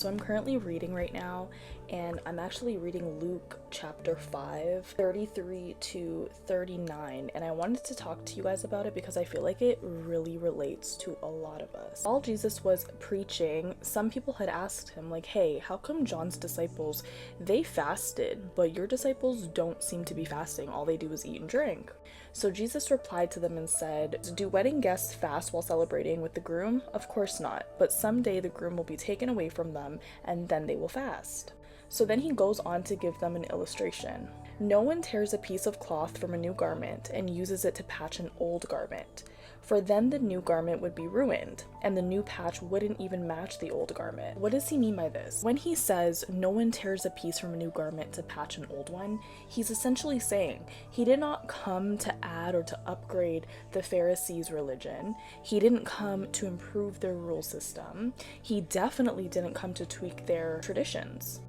So I'm currently reading right now, and I'm actually reading Luke chapter 5, 33 to 39, and I wanted to talk to you guys about it because I feel like it really relates to a lot of us. While Jesus was preaching, some people had asked him, like, hey, how come John's disciples, they fasted, but your disciples don't seem to be fasting? All they do is eat and drink. So Jesus replied to them and said, do wedding guests fast while celebrating with the groom? Of course not, but someday the groom will be taken away from them, and then they will fast. So then he goes on to give them an illustration. No one tears a piece of cloth from a new garment and uses it to patch an old garment, for then the new garment would be ruined, and the new patch wouldn't even match the old garment. What does he mean by this? When he says no one tears a piece from a new garment to patch an old one, he's essentially saying he did not come to add or to upgrade the Pharisees' religion. He didn't come to improve their rule system. He definitely didn't come to tweak their traditions.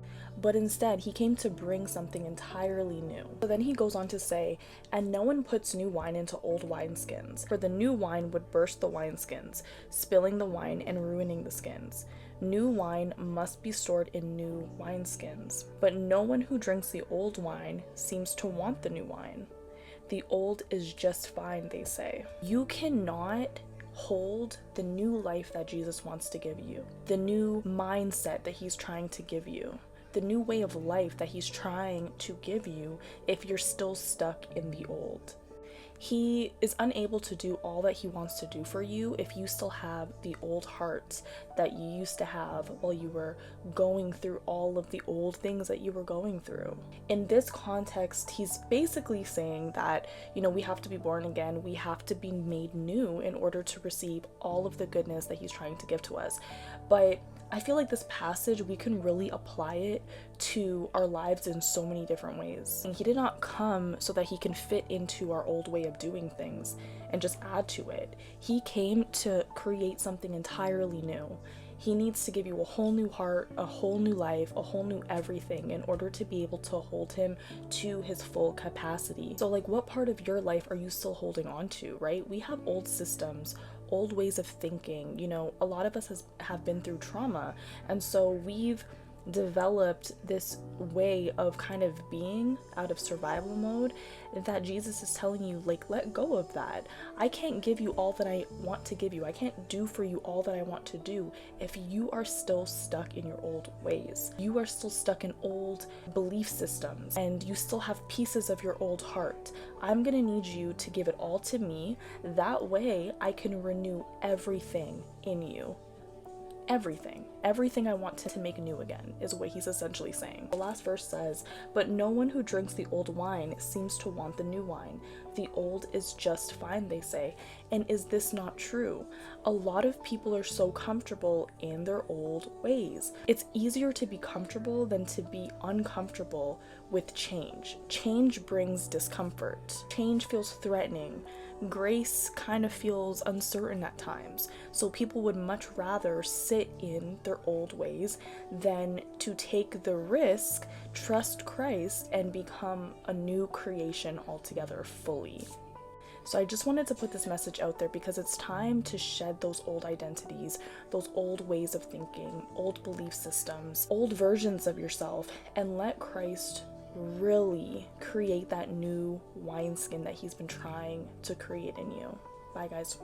But instead, he came to bring something entirely new. So then he goes on to say, and no one puts new wine into old wineskins, for the new wine would burst the wineskins, spilling the wine and ruining the skins. New wine must be stored in new wineskins. But no one who drinks the old wine seems to want the new wine. The old is just fine, they say. You cannot hold the new life that Jesus wants to give you, the new mindset that he's trying to give you, the new way of life that he's trying to give you if you're still stuck in the old. He is unable to do all that he wants to do for you if you still have the old heart that you used to have while you were going through all of the old things that you were going through. In this context, he's basically saying that, we have to be born again, we have to be made new in order to receive all of the goodness that he's trying to give to us. But I feel like this passage, we can really apply it to our lives in so many different ways. And he did not come so that he can fit into our old way of doing things and just add to it. He came to create something entirely new. He needs to give you a whole new heart, a whole new life, a whole new everything in order to be able to hold him to his full capacity. So what part of your life are you still holding on to, right? We have old systems, old ways of thinking. A lot of us have been through trauma, and so we've developed this way of kind of being out of survival mode that Jesus is telling you, let go of that. I can't give you all that I want to give you. I can't do for you all that I want to do if you are still stuck in your old ways. You are still stuck in old belief systems, and you still have pieces of your old heart. I'm gonna need you to give it all to me. That way I can renew everything in you. Everything I want to make new again is what he's essentially saying. The last verse says, but no one who drinks the old wine seems to want the new wine. The old is just fine, they say. And is this not true? A lot of people are so comfortable in their old ways. It's easier to be comfortable than to be uncomfortable with change. Change brings discomfort. Change feels threatening. Grace kind of feels uncertain at times. So people would much rather sit in their old ways than to take the risk, trust Christ, and become a new creation altogether fully. So I just wanted to put this message out there because it's time to shed those old identities, those old ways of thinking, old belief systems, old versions of yourself, and let Christ really create that new wineskin that he's been trying to create in you. Bye, guys.